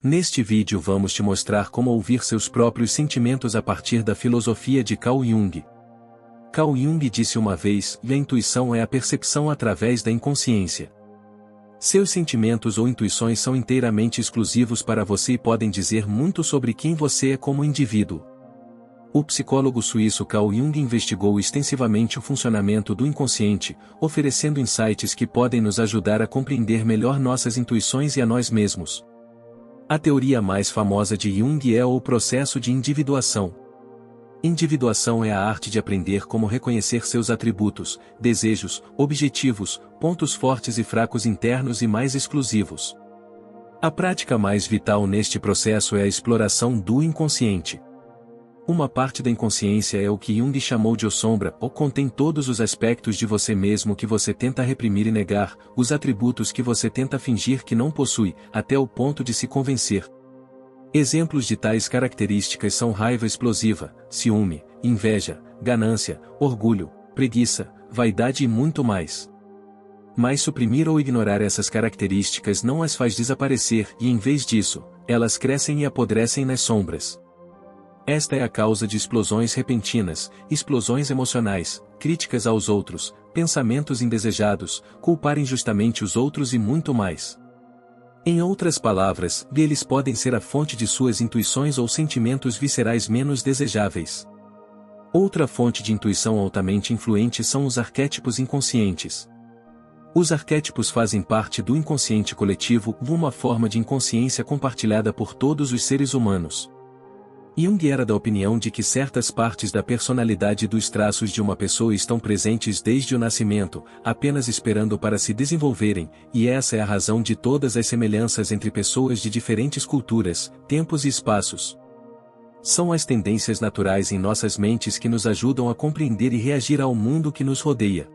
Neste vídeo vamos te mostrar como ouvir seus próprios sentimentos a partir da filosofia de Carl Jung. Carl Jung disse uma vez que a intuição é a percepção através da inconsciência. Seus sentimentos ou intuições são inteiramente exclusivos para você e podem dizer muito sobre quem você é como indivíduo. O psicólogo suíço Carl Jung investigou extensivamente o funcionamento do inconsciente, oferecendo insights que podem nos ajudar a compreender melhor nossas intuições e a nós mesmos. A teoria mais famosa de Jung é o processo de individuação. Individuação é a arte de aprender como reconhecer seus atributos, desejos, objetivos, pontos fortes e fracos internos e mais exclusivos. A prática mais vital neste processo é a exploração do inconsciente. Uma parte da inconsciência é o que Jung chamou de sombra, ou contém todos os aspectos de você mesmo que você tenta reprimir e negar, os atributos que você tenta fingir que não possui, até o ponto de se convencer. Exemplos de tais características são raiva explosiva, ciúme, inveja, ganância, orgulho, preguiça, vaidade e muito mais. Mas suprimir ou ignorar essas características não as faz desaparecer e, em vez disso, elas crescem e apodrecem nas sombras. Esta é a causa de explosões repentinas, explosões emocionais, críticas aos outros, pensamentos indesejados, culpar injustamente os outros e muito mais. Em outras palavras, eles podem ser a fonte de suas intuições ou sentimentos viscerais menos desejáveis. Outra fonte de intuição altamente influente são os arquétipos inconscientes. Os arquétipos fazem parte do inconsciente coletivo, uma forma de inconsciência compartilhada por todos os seres humanos. Jung era da opinião de que certas partes da personalidade e dos traços de uma pessoa estão presentes desde o nascimento, apenas esperando para se desenvolverem, e essa é a razão de todas as semelhanças entre pessoas de diferentes culturas, tempos e espaços. São as tendências naturais em nossas mentes que nos ajudam a compreender e reagir ao mundo que nos rodeia.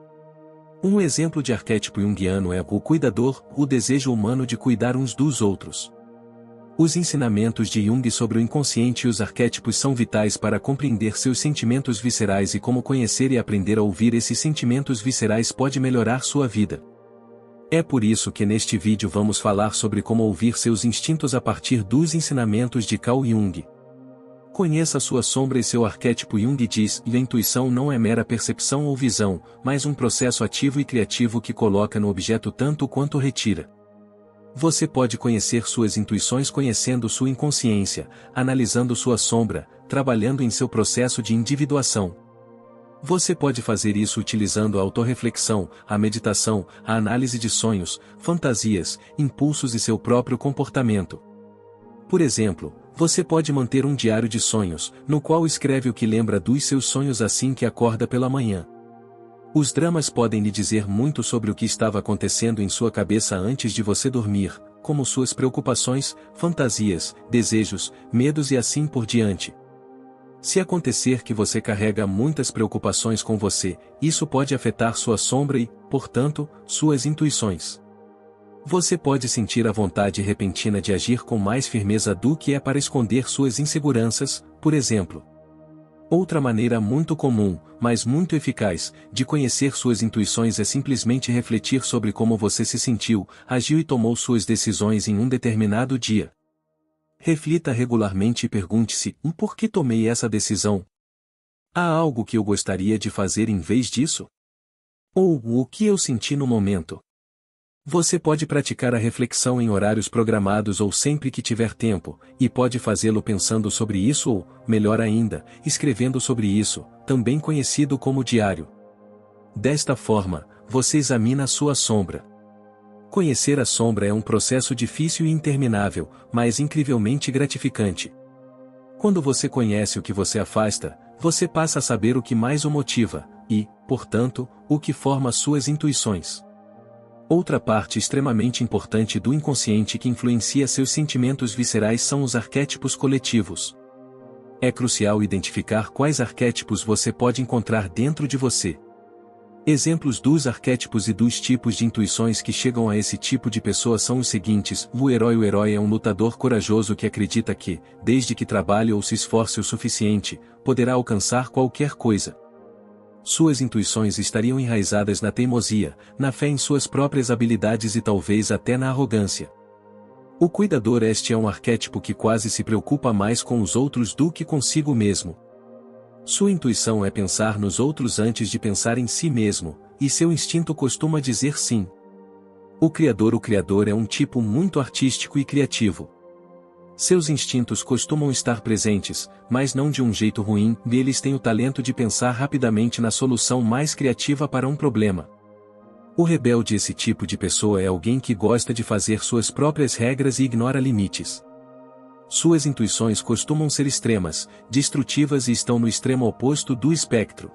Um exemplo de arquétipo junguiano é o cuidador, o desejo humano de cuidar uns dos outros. Os ensinamentos de Jung sobre o inconsciente e os arquétipos são vitais para compreender seus sentimentos viscerais e como conhecer e aprender a ouvir esses sentimentos viscerais pode melhorar sua vida. É por isso que neste vídeo vamos falar sobre como ouvir seus instintos a partir dos ensinamentos de Carl Jung. Conheça sua sombra e seu arquétipo. Jung diz que a intuição não é mera percepção ou visão, mas um processo ativo e criativo que coloca no objeto tanto quanto retira. Você pode conhecer suas intuições conhecendo sua inconsciência, analisando sua sombra, trabalhando em seu processo de individuação. Você pode fazer isso utilizando a autorreflexão, a meditação, a análise de sonhos, fantasias, impulsos e seu próprio comportamento. Por exemplo, você pode manter um diário de sonhos, no qual escreve o que lembra dos seus sonhos assim que acorda pela manhã. Os dramas podem lhe dizer muito sobre o que estava acontecendo em sua cabeça antes de você dormir, como suas preocupações, fantasias, desejos, medos e assim por diante. Se acontecer que você carrega muitas preocupações com você, isso pode afetar sua sombra e, portanto, suas intuições. Você pode sentir a vontade repentina de agir com mais firmeza do que é para esconder suas inseguranças, por exemplo. Outra maneira muito comum, mas muito eficaz, de conhecer suas intuições é simplesmente refletir sobre como você se sentiu, agiu e tomou suas decisões em um determinado dia. Reflita regularmente e pergunte-se: por que tomei essa decisão? Há algo que eu gostaria de fazer em vez disso? Ou o que eu senti no momento? Você pode praticar a reflexão em horários programados ou sempre que tiver tempo, e pode fazê-lo pensando sobre isso ou, melhor ainda, escrevendo sobre isso, também conhecido como diário. Desta forma, você examina a sua sombra. Conhecer a sombra é um processo difícil e interminável, mas incrivelmente gratificante. Quando você conhece o que você afasta, você passa a saber o que mais o motiva, e, portanto, o que forma suas intuições. Outra parte extremamente importante do inconsciente que influencia seus sentimentos viscerais são os arquétipos coletivos. É crucial identificar quais arquétipos você pode encontrar dentro de você. Exemplos dos arquétipos e dos tipos de intuições que chegam a esse tipo de pessoa são os seguintes: o herói é um lutador corajoso que acredita que, desde que trabalhe ou se esforce o suficiente, poderá alcançar qualquer coisa. Suas intuições estariam enraizadas na teimosia, na fé em suas próprias habilidades e talvez até na arrogância. O cuidador este é um arquétipo que quase se preocupa mais com os outros do que consigo mesmo. Sua intuição é pensar nos outros antes de pensar em si mesmo, e seu instinto costuma dizer sim. O criador é um tipo muito artístico e criativo. Seus instintos costumam estar presentes, mas não de um jeito ruim, e eles têm o talento de pensar rapidamente na solução mais criativa para um problema. O rebelde, esse tipo de pessoa, é alguém que gosta de fazer suas próprias regras e ignora limites. Suas intuições costumam ser extremas, destrutivas e estão no extremo oposto do espectro.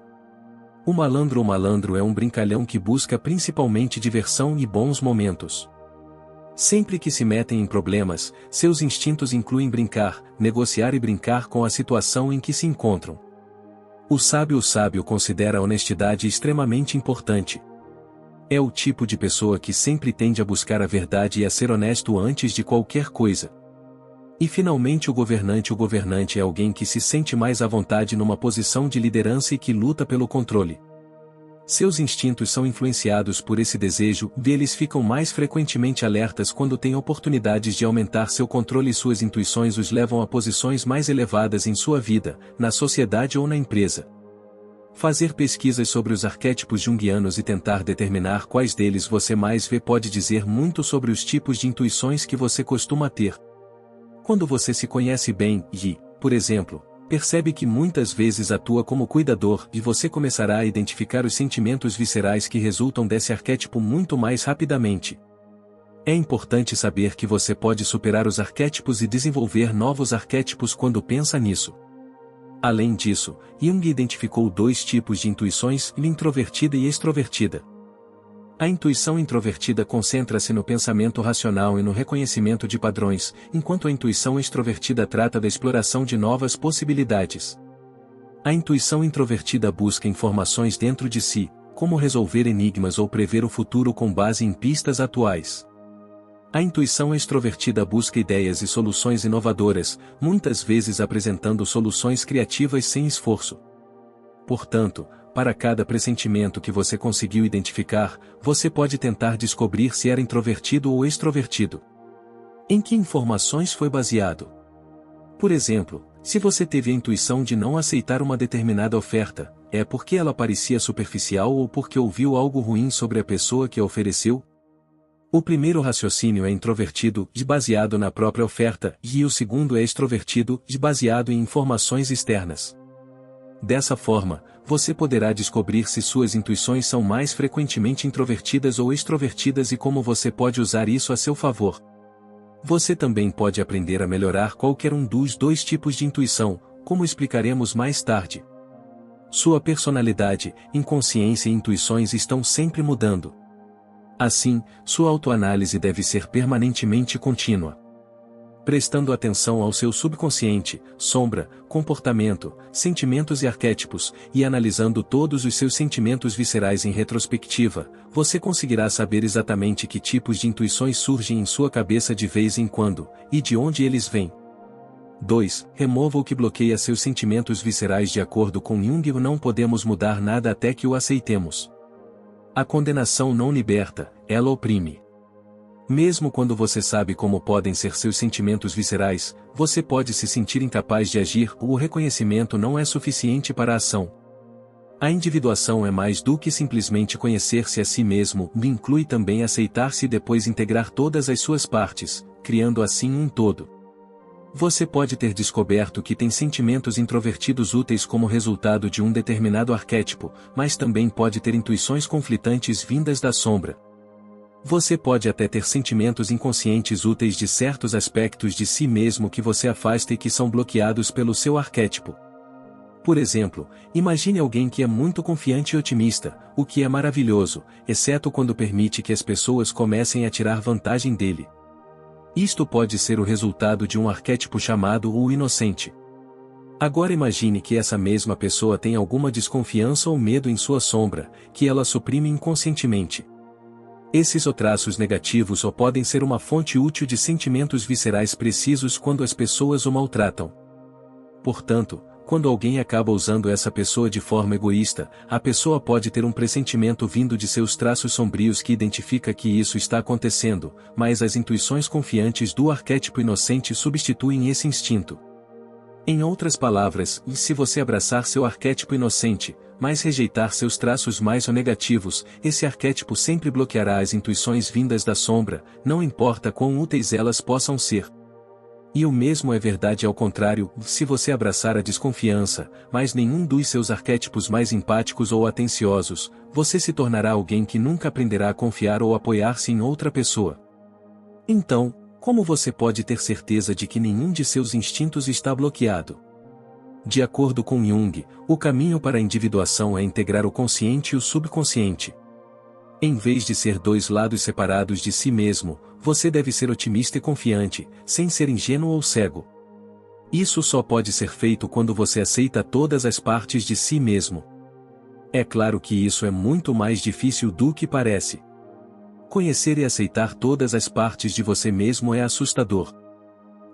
O malandro é um brincalhão que busca principalmente diversão e bons momentos. Sempre que se metem em problemas, seus instintos incluem brincar, negociar e brincar com a situação em que se encontram. O sábio considera a honestidade extremamente importante. É o tipo de pessoa que sempre tende a buscar a verdade e a ser honesto antes de qualquer coisa. E finalmente o governante é alguém que se sente mais à vontade numa posição de liderança e que luta pelo controle. Seus instintos são influenciados por esse desejo, e eles ficam mais frequentemente alertas quando têm oportunidades de aumentar seu controle, e suas intuições os levam a posições mais elevadas em sua vida, na sociedade ou na empresa. Fazer pesquisas sobre os arquétipos junguianos e tentar determinar quais deles você mais vê pode dizer muito sobre os tipos de intuições que você costuma ter. Quando você se conhece bem e, por exemplo, percebe que muitas vezes atua como cuidador, e você começará a identificar os sentimentos viscerais que resultam desse arquétipo muito mais rapidamente. É importante saber que você pode superar os arquétipos e desenvolver novos arquétipos quando pensa nisso. Além disso, Jung identificou 2 tipos de intuições, introvertida e extrovertida. A intuição introvertida concentra-se no pensamento racional e no reconhecimento de padrões, enquanto a intuição extrovertida trata da exploração de novas possibilidades. A intuição introvertida busca informações dentro de si, como resolver enigmas ou prever o futuro com base em pistas atuais. A intuição extrovertida busca ideias e soluções inovadoras, muitas vezes apresentando soluções criativas sem esforço. Portanto, para cada pressentimento que você conseguiu identificar, você pode tentar descobrir se era introvertido ou extrovertido. Em que informações foi baseado? Por exemplo, se você teve a intuição de não aceitar uma determinada oferta, é porque ela parecia superficial ou porque ouviu algo ruim sobre a pessoa que a ofereceu? O primeiro raciocínio é introvertido, baseado na própria oferta, e o segundo é extrovertido, baseado em informações externas. Dessa forma, você poderá descobrir se suas intuições são mais frequentemente introvertidas ou extrovertidas e como você pode usar isso a seu favor. Você também pode aprender a melhorar qualquer um dos 2 tipos de intuição, como explicaremos mais tarde. Sua personalidade, inconsciência e intuições estão sempre mudando. Assim, sua autoanálise deve ser permanentemente contínua. Prestando atenção ao seu subconsciente, sombra, comportamento, sentimentos e arquétipos, e analisando todos os seus sentimentos viscerais em retrospectiva, você conseguirá saber exatamente que tipos de intuições surgem em sua cabeça de vez em quando, e de onde eles vêm. 2. Remova o que bloqueia seus sentimentos viscerais. De acordo com Jung, não podemos mudar nada até que o aceitemos. A condenação não liberta, ela oprime. Mesmo quando você sabe como podem ser seus sentimentos viscerais, você pode se sentir incapaz de agir, ou o reconhecimento não é suficiente para a ação. A individuação é mais do que simplesmente conhecer-se a si mesmo, inclui também aceitar-se e depois integrar todas as suas partes, criando assim um todo. Você pode ter descoberto que tem sentimentos introvertidos úteis como resultado de um determinado arquétipo, mas também pode ter intuições conflitantes vindas da sombra. Você pode até ter sentimentos inconscientes úteis de certos aspectos de si mesmo que você afasta e que são bloqueados pelo seu arquétipo. Por exemplo, imagine alguém que é muito confiante e otimista, o que é maravilhoso, exceto quando permite que as pessoas comecem a tirar vantagem dele. Isto pode ser o resultado de um arquétipo chamado o inocente. Agora imagine que essa mesma pessoa tem alguma desconfiança ou medo em sua sombra, que ela suprime inconscientemente. Esses traços negativos só podem ser uma fonte útil de sentimentos viscerais precisos quando as pessoas o maltratam. Portanto, Quando alguém acaba usando essa pessoa de forma egoísta, a pessoa pode ter um pressentimento vindo de seus traços sombrios que identifica que isso está acontecendo, mas as intuições confiantes do arquétipo inocente substituem esse instinto. Em outras palavras, se você abraçar seu arquétipo inocente, mas rejeitar seus traços mais negativos, esse arquétipo sempre bloqueará as intuições vindas da sombra, não importa quão úteis elas possam ser. E o mesmo é verdade ao contrário, se você abraçar a desconfiança, mas nenhum dos seus arquétipos mais empáticos ou atenciosos, você se tornará alguém que nunca aprenderá a confiar ou apoiar-se em outra pessoa. Então, como você pode ter certeza de que nenhum de seus instintos está bloqueado? De acordo com Jung, o caminho para a individuação é integrar o consciente e o subconsciente. Em vez de ser dois lados separados de si mesmo, você deve ser otimista e confiante, sem ser ingênuo ou cego. Isso só pode ser feito quando você aceita todas as partes de si mesmo. É claro que isso é muito mais difícil do que parece. Conhecer e aceitar todas as partes de você mesmo é assustador.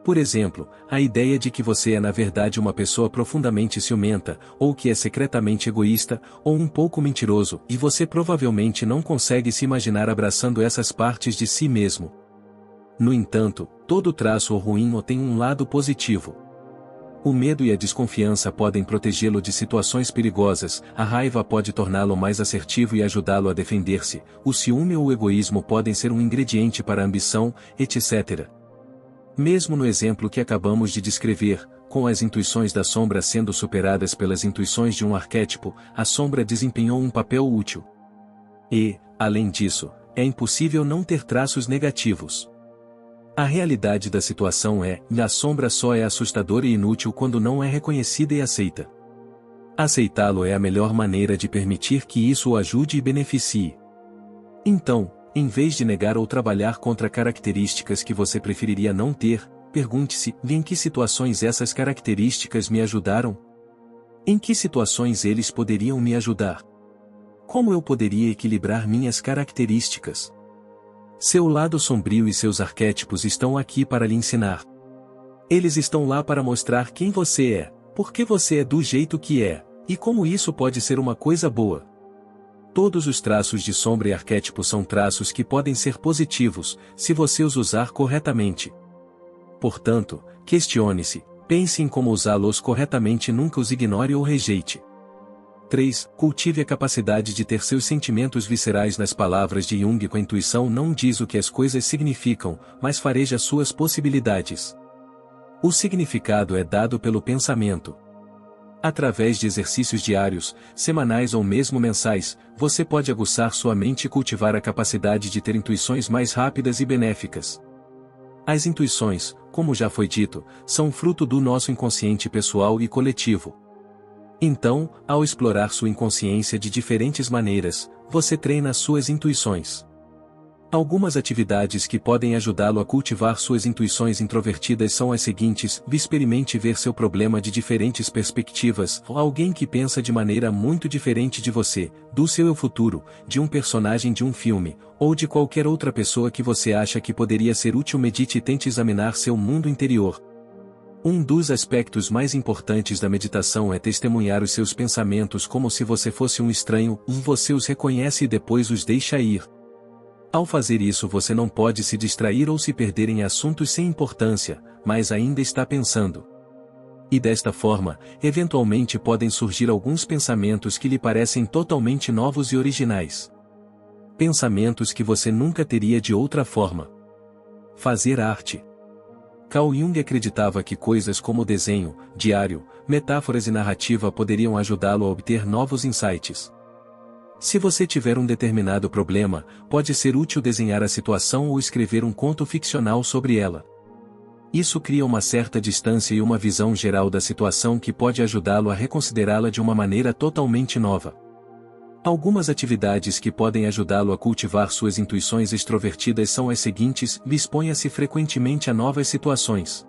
Por exemplo, a ideia de que você é na verdade uma pessoa profundamente ciumenta, ou que é secretamente egoísta, ou um pouco mentiroso, e você provavelmente não consegue se imaginar abraçando essas partes de si mesmo. No entanto, todo traço ruim tem um lado positivo. O medo e a desconfiança podem protegê-lo de situações perigosas, a raiva pode torná-lo mais assertivo e ajudá-lo a defender-se, o ciúme ou o egoísmo podem ser um ingrediente para a ambição, etc. Mesmo no exemplo que acabamos de descrever, com as intuições da sombra sendo superadas pelas intuições de um arquétipo, a sombra desempenhou um papel útil. E, além disso, é impossível não ter traços negativos. A realidade da situação é, a sombra só é assustadora e inútil quando não é reconhecida e aceita. Aceitá-lo é a melhor maneira de permitir que isso o ajude e beneficie. Então, em vez de negar ou trabalhar contra características que você preferiria não ter, pergunte-se: em que situações essas características me ajudaram? Em que situações eles poderiam me ajudar? Como eu poderia equilibrar minhas características? Seu lado sombrio e seus arquétipos estão aqui para lhe ensinar. Eles estão lá para mostrar quem você é, por que você é do jeito que é, e como isso pode ser uma coisa boa. Todos os traços de sombra e arquétipo são traços que podem ser positivos, se você os usar corretamente. Portanto, questione-se, pense em como usá-los corretamente e nunca os ignore ou rejeite. 3. Cultive a capacidade de ter seus sentimentos viscerais. Nas palavras de Jung, com a intuição não diz o que as coisas significam, mas fareja suas possibilidades. O significado é dado pelo pensamento. Através de exercícios diários, semanais ou mesmo mensais, você pode aguçar sua mente e cultivar a capacidade de ter intuições mais rápidas e benéficas. As intuições, como já foi dito, são fruto do nosso inconsciente pessoal e coletivo. Então, ao explorar sua inconsciência de diferentes maneiras, você treina suas intuições. Algumas atividades que podem ajudá-lo a cultivar suas intuições introvertidas são as seguintes: experimente ver seu problema de diferentes perspectivas, ou alguém que pensa de maneira muito diferente de você, do seu eu futuro, de um personagem de um filme, ou de qualquer outra pessoa que você acha que poderia ser útil. Medite e tente examinar seu mundo interior. Um dos aspectos mais importantes da meditação é testemunhar os seus pensamentos como se você fosse um estranho, você os reconhece e depois os deixa ir. Ao fazer isso, você não pode se distrair ou se perder em assuntos sem importância, mas ainda está pensando. E desta forma, eventualmente podem surgir alguns pensamentos que lhe parecem totalmente novos e originais. Pensamentos que você nunca teria de outra forma. Fazer arte. Carl Jung acreditava que coisas como desenho, diário, metáforas e narrativa poderiam ajudá-lo a obter novos insights. Se você tiver um determinado problema, pode ser útil desenhar a situação ou escrever um conto ficcional sobre ela. Isso cria uma certa distância e uma visão geral da situação que pode ajudá-lo a reconsiderá-la de uma maneira totalmente nova. Algumas atividades que podem ajudá-lo a cultivar suas intuições extrovertidas são as seguintes: exponha-se frequentemente a novas situações.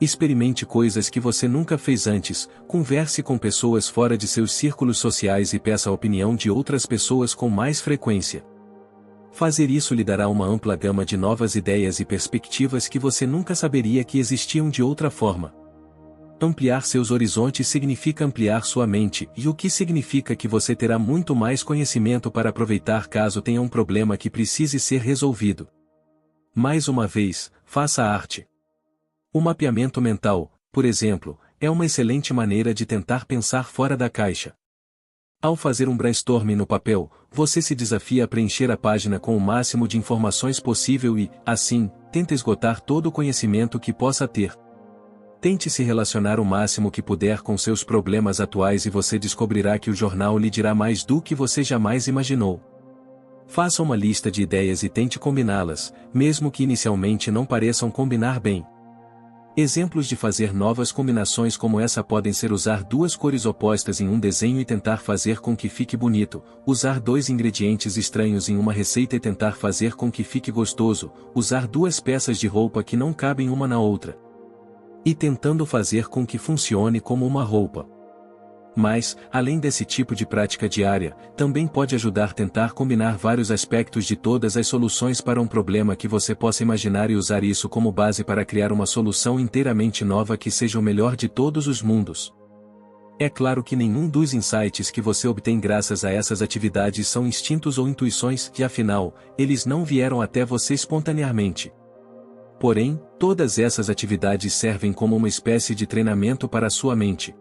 Experimente coisas que você nunca fez antes, converse com pessoas fora de seus círculos sociais e peça a opinião de outras pessoas com mais frequência. Fazer isso lhe dará uma ampla gama de novas ideias e perspectivas que você nunca saberia que existiam de outra forma. Ampliar seus horizontes significa ampliar sua mente, e o que significa que você terá muito mais conhecimento para aproveitar caso tenha um problema que precise ser resolvido. Mais uma vez, faça arte. O mapeamento mental, por exemplo, é uma excelente maneira de tentar pensar fora da caixa. Ao fazer um brainstorming no papel, você se desafia a preencher a página com o máximo de informações possível e, assim, tenta esgotar todo o conhecimento que possa ter. Tente se relacionar o máximo que puder com seus problemas atuais e você descobrirá que o jornal lhe dirá mais do que você jamais imaginou. Faça uma lista de ideias e tente combiná-las, mesmo que inicialmente não pareçam combinar bem. Exemplos de fazer novas combinações como essa podem ser usar duas cores opostas em um desenho e tentar fazer com que fique bonito, usar dois ingredientes estranhos em uma receita e tentar fazer com que fique gostoso, usar duas peças de roupa que não cabem uma na outra. E tentando fazer com que funcione como uma roupa. Mas, além desse tipo de prática diária, também pode ajudar a tentar combinar vários aspectos de todas as soluções para um problema que você possa imaginar e usar isso como base para criar uma solução inteiramente nova que seja o melhor de todos os mundos. É claro que nenhum dos insights que você obtém graças a essas atividades são instintos ou intuições, e afinal, eles não vieram até você espontaneamente. Porém, todas essas atividades servem como uma espécie de treinamento para a sua mente.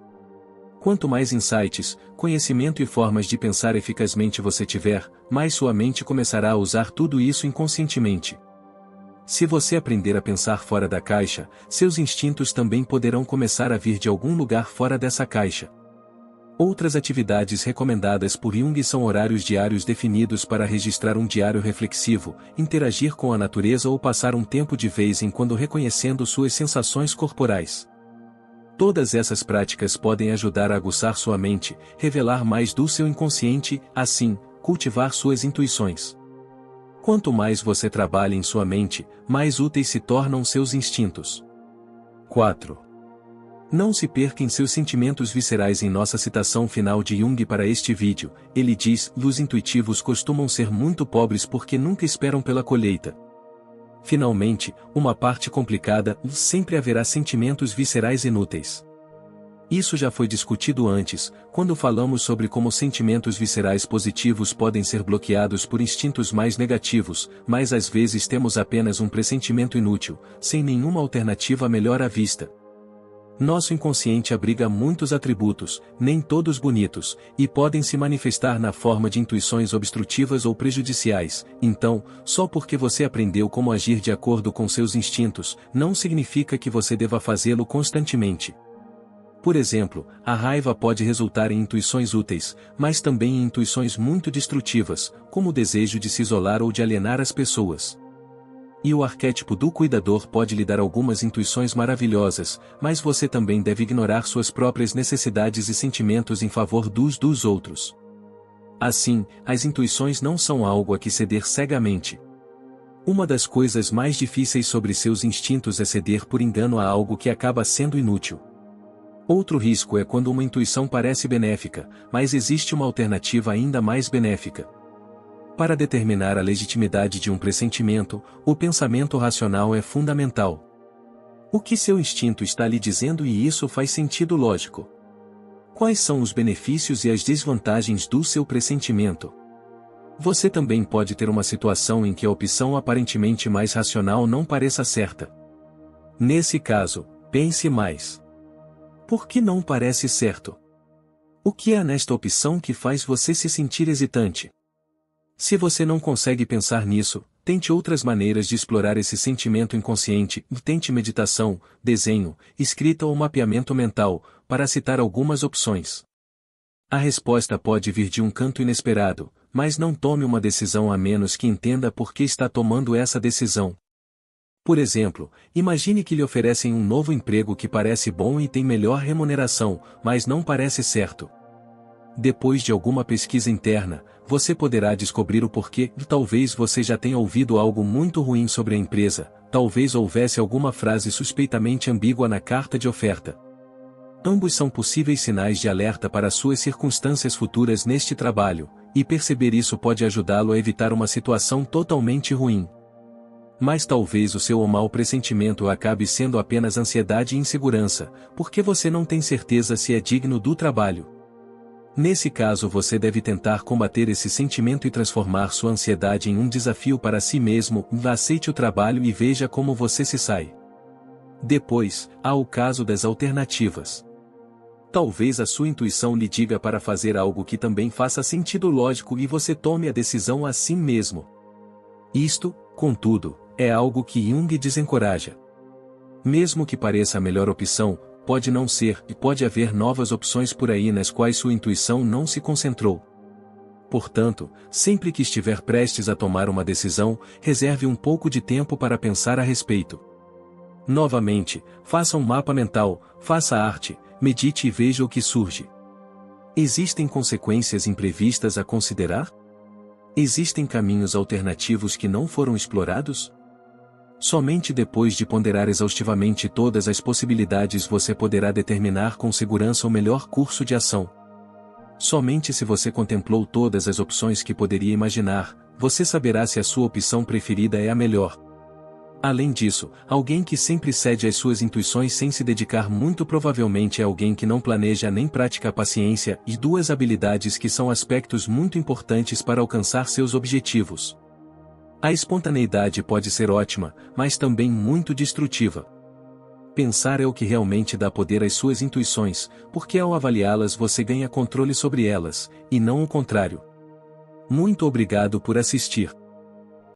Quanto mais insights, conhecimento e formas de pensar eficazmente você tiver, mais sua mente começará a usar tudo isso inconscientemente. Se você aprender a pensar fora da caixa, seus instintos também poderão começar a vir de algum lugar fora dessa caixa. Outras atividades recomendadas por Jung são horários diários definidos para registrar um diário reflexivo, interagir com a natureza ou passar um tempo de vez em quando reconhecendo suas sensações corporais. Todas essas práticas podem ajudar a aguçar sua mente, revelar mais do seu inconsciente, assim, cultivar suas intuições. Quanto mais você trabalha em sua mente, mais úteis se tornam seus instintos. 4. Não se perca em seus sentimentos viscerais. Em nossa citação final de Jung para este vídeo, ele diz: os intuitivos costumam ser muito pobres porque nunca esperam pela colheita. Finalmente, uma parte complicada: sempre haverá sentimentos viscerais inúteis. Isso já foi discutido antes, quando falamos sobre como sentimentos viscerais positivos podem ser bloqueados por instintos mais negativos, mas às vezes temos apenas um pressentimento inútil, sem nenhuma alternativa melhor à vista. Nosso inconsciente abriga muitos atributos, nem todos bonitos, e podem se manifestar na forma de intuições obstrutivas ou prejudiciais. Então, só porque você aprendeu como agir de acordo com seus instintos, não significa que você deva fazê-lo constantemente. Por exemplo, a raiva pode resultar em intuições úteis, mas também em intuições muito destrutivas, como o desejo de se isolar ou de alienar as pessoas. E o arquétipo do cuidador pode lhe dar algumas intuições maravilhosas, mas você também deve ignorar suas próprias necessidades e sentimentos em favor dos outros. Assim, as intuições não são algo a que ceder cegamente. Uma das coisas mais difíceis sobre seus instintos é ceder por engano a algo que acaba sendo inútil. Outro risco é quando uma intuição parece benéfica, mas existe uma alternativa ainda mais benéfica. Para determinar a legitimidade de um pressentimento, o pensamento racional é fundamental. O que seu instinto está lhe dizendo, e isso faz sentido lógico? Quais são os benefícios e as desvantagens do seu pressentimento? Você também pode ter uma situação em que a opção aparentemente mais racional não pareça certa. Nesse caso, pense mais. Por que não parece certo? O que é nesta opção que faz você se sentir hesitante? Se você não consegue pensar nisso, tente outras maneiras de explorar esse sentimento inconsciente. Tente meditação, desenho, escrita ou mapeamento mental, para citar algumas opções. A resposta pode vir de um canto inesperado, mas não tome uma decisão a menos que entenda por que está tomando essa decisão. Por exemplo, imagine que lhe oferecem um novo emprego que parece bom e tem melhor remuneração, mas não parece certo. Depois de alguma pesquisa interna, você poderá descobrir o porquê. Talvez você já tenha ouvido algo muito ruim sobre a empresa, talvez houvesse alguma frase suspeitamente ambígua na carta de oferta. Ambos são possíveis sinais de alerta para suas circunstâncias futuras neste trabalho, e perceber isso pode ajudá-lo a evitar uma situação totalmente ruim. Mas talvez o seu mau pressentimento acabe sendo apenas ansiedade e insegurança, porque você não tem certeza se é digno do trabalho. Nesse caso você deve tentar combater esse sentimento e transformar sua ansiedade em um desafio para si mesmo. Aceite o trabalho e veja como você se sai. Depois, há o caso das alternativas. Talvez a sua intuição lhe diga para fazer algo que também faça sentido lógico e você tome a decisão assim mesmo. Isto, contudo, é algo que Jung desencoraja. Mesmo que pareça a melhor opção, pode não ser e pode haver novas opções por aí nas quais sua intuição não se concentrou. Portanto, sempre que estiver prestes a tomar uma decisão, reserve um pouco de tempo para pensar a respeito. Novamente, faça um mapa mental, faça arte, medite e veja o que surge. Existem consequências imprevistas a considerar? Existem caminhos alternativos que não foram explorados? Somente depois de ponderar exaustivamente todas as possibilidades você poderá determinar com segurança o melhor curso de ação. Somente se você contemplou todas as opções que poderia imaginar, você saberá se a sua opção preferida é a melhor. Além disso, alguém que sempre cede às suas intuições sem se dedicar muito provavelmente é alguém que não planeja nem pratica a paciência e duas habilidades que são aspectos muito importantes para alcançar seus objetivos. A espontaneidade pode ser ótima, mas também muito destrutiva. Pensar é o que realmente dá poder às suas intuições, porque ao avaliá-las você ganha controle sobre elas, e não o contrário. Muito obrigado por assistir.